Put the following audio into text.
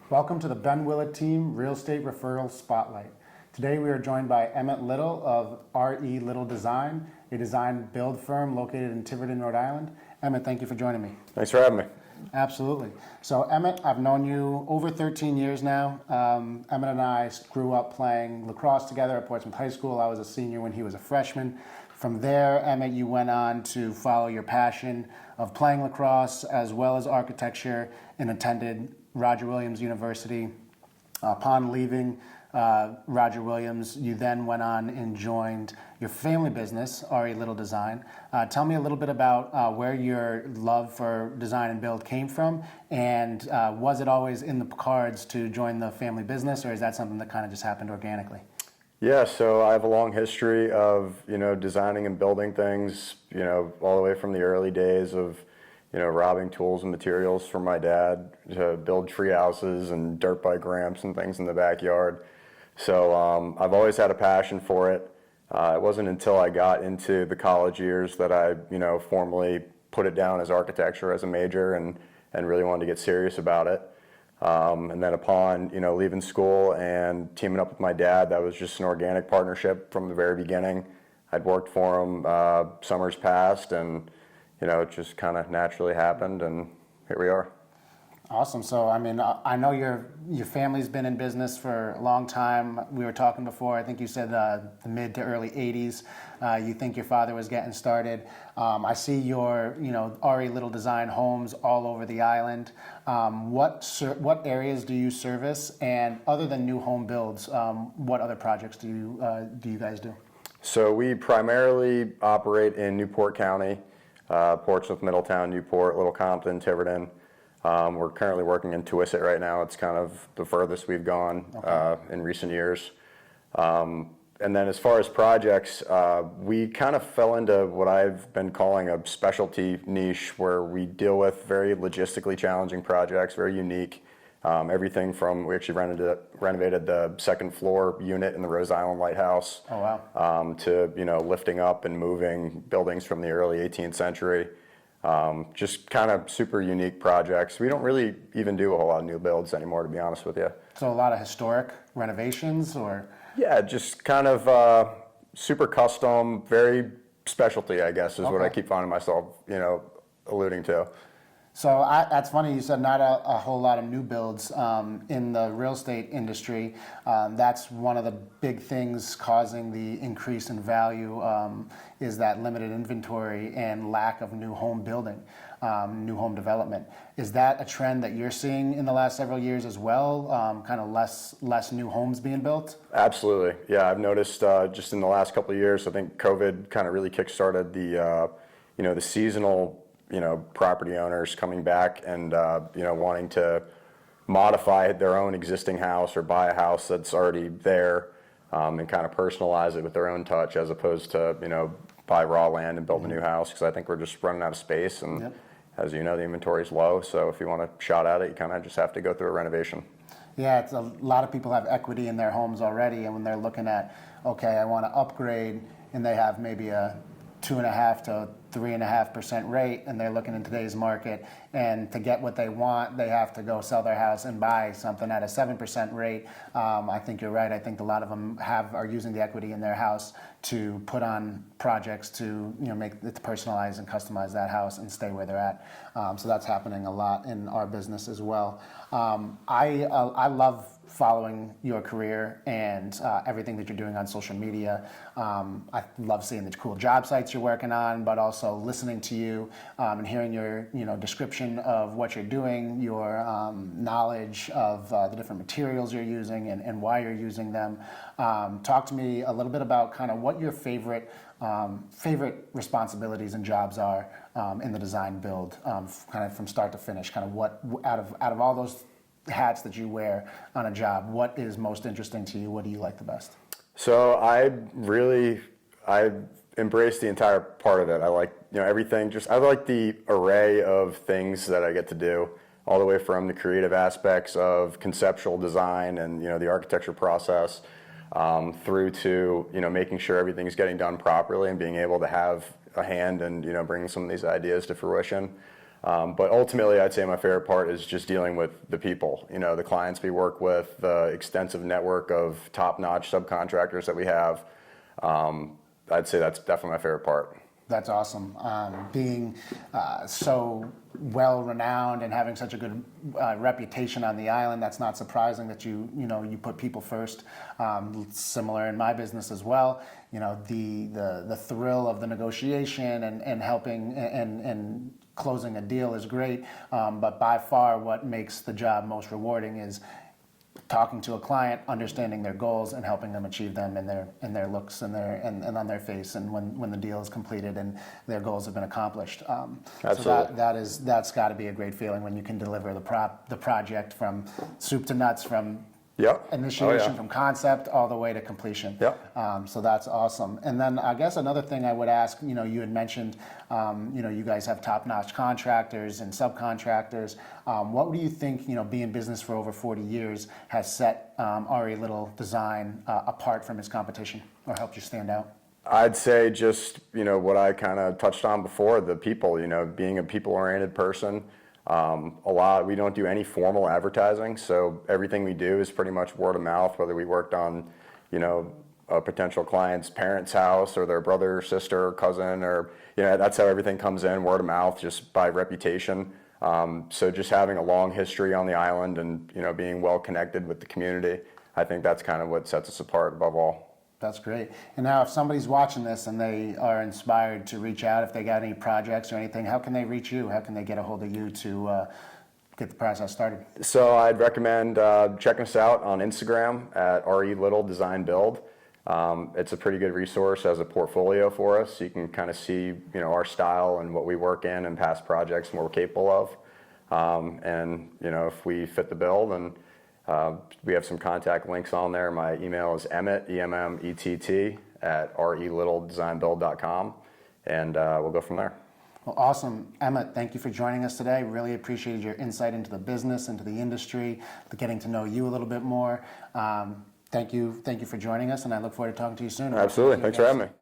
Welcome to the Ben Willett Team Real Estate Referral Spotlight. Today we are joined by Emmett Little of RE Little Design, a design build firm located in Tiverton, Rhode Island. Emmett, thank you for joining me. Thanks for having me. Absolutely. So Emmett, I've known you over 13 years now. Emmett and I grew up playing lacrosse together at Portsmouth High School. I was a senior when he was a freshman. From there, Emmett, you went on to follow your passion of playing lacrosse as well as architecture and attended Roger Williams University. Upon leaving Roger Williams, you then went on and joined your family business, RE Little Design. Tell me a little bit about where your love for design and build came from, and was it always in the cards to join the family business, or is that something that kind of just happened organically? Yeah, so I have a long history of, designing and building things, all the way from the early days of, robbing tools and materials from my dad to build tree houses and dirt bike ramps and things in the backyard. So I've always had a passion for it. It wasn't until I got into the college years that I, formally put it down as architecture as a major and really wanted to get serious about it. And then upon, leaving school and teaming up with my dad, that was just an organic partnership from the very beginning. I'd worked for him summers past, and, it just kind of naturally happened, and here we are. Awesome. So, I know your family's been in business for a long time. We were talking before, I think you said the mid to early 80s. You think your father was getting started. I see your, RE Little Design homes all over the island. What areas do you service? And other than new home builds, what other projects do you guys do? So we primarily operate in Newport County, Portsmouth, Middletown, Newport, Little Compton, Tiverton. We're currently working in Tuisset right now. It's kind of the furthest we've gone in recent years. And then as far as projects, we kind of fell into what I've been calling a specialty niche, where we deal with very logistically challenging projects, very unique. Everything from, we actually renovated the second floor unit in the Rose Island Lighthouse. Oh, wow. To, lifting up and moving buildings from the early 18th century. Just kind of super unique projects. We don't really even do a whole lot of new builds anymore, to be honest with you. So a lot of historic renovations, or? Yeah, just kind of super custom, very specialty, I guess, is what I keep finding myself, alluding to. So that's funny, you said not a whole lot of new builds in the real estate industry. That's one of the big things causing the increase in value is that limited inventory and lack of new home building, new home development. Is that a trend that you're seeing in the last several years as well, kind of less new homes being built? Absolutely, yeah. I've noticed just in the last couple of years, I think COVID kind of really kickstarted the seasonal property owners coming back and, wanting to modify their own existing house or buy a house that's already there and kind of personalize it with their own touch, as opposed to, buy raw land and build a new house, because I think we're just running out of space. And as you know, the inventory is low. So if you want a shot at it, you kind of just have to go through a renovation. Yeah, it's a lot of people have equity in their homes already. And when they're looking at, okay, I want to upgrade, and they have maybe a 2.5 to 3.5% rate, and they're looking in today's market, and to get what they want, they have to go sell their house and buy something at a 7% rate. I think you're right. I think a lot of them are using the equity in their house to put on projects to make it, to personalize and customize that house and stay where they're at. So that's happening a lot in our business as well. I love following your career and everything that you're doing on social media. I love seeing the cool job sites you're working on, but also listening to you and hearing your description of what you're doing, your knowledge of the different materials you're using and why you're using them. Talk to me a little bit about kind of what your favorite responsibilities and jobs are in the design build, kind of from start to finish. Kind of what out of all those hats that you wear on a job, what is most interesting to you? What do you like the best? So I embrace the entire part of it. I like everything. I like the array of things that I get to do, all the way from the creative aspects of conceptual design and the architecture process, through to making sure everything's getting done properly and being able to have a hand and bringing some of these ideas to fruition. But ultimately, I'd say my favorite part is just dealing with the people, the clients we work with, the extensive network of top-notch subcontractors that we have. I'd say that's definitely my favorite part. That's awesome. Being so well renowned and having such a good reputation on the island, that's not surprising that you put people first. Similar in my business as well. The thrill of the negotiation and helping and closing a deal is great. But by far, what makes the job most rewarding is talking to a client, understanding their goals, and helping them achieve them in their looks and on their face, and when the deal is completed and their goals have been accomplished. Absolutely. So that's got to be a great feeling when you can deliver the project from soup to nuts, from Yep. initiation, from concept all the way to completion. Yep. So that's awesome. And then I guess another thing I would ask, you had mentioned, you guys have top-notch contractors and subcontractors. What do you think, being in business for over 40 years has set RE Little Design apart from its competition or helped you stand out? I'd say just, what I kind of touched on before, the people, being a people-oriented person. We don't do any formal advertising, so everything we do is pretty much word of mouth, whether we worked on, a potential client's parents' house or their brother, sister, cousin, or, that's how everything comes in, word of mouth, just by reputation. So just having a long history on the island and, being well connected with the community, I think that's kind of what sets us apart above all. That's great. And now if somebody's watching this and they are inspired to reach out, if they got any projects or anything, how can they reach you? How can they get a hold of you to get the process started? So I'd recommend checking us out on Instagram at RE Little Design Build. It's a pretty good resource as a portfolio for us. You can kind of see, our style and what we work in and past projects and what we're capable of. And, if we fit the bill, then we have some contact links on there. My email is Emmett, E-M-M-E-T-T, at relittledesignbuild.com, and we'll go from there. Well, awesome. Emmett, thank you for joining us today. Really appreciated your insight into the business, into the industry, getting to know you a little bit more. Thank you for joining us, and I look forward to talking to you soon. Absolutely. Thanks for having me.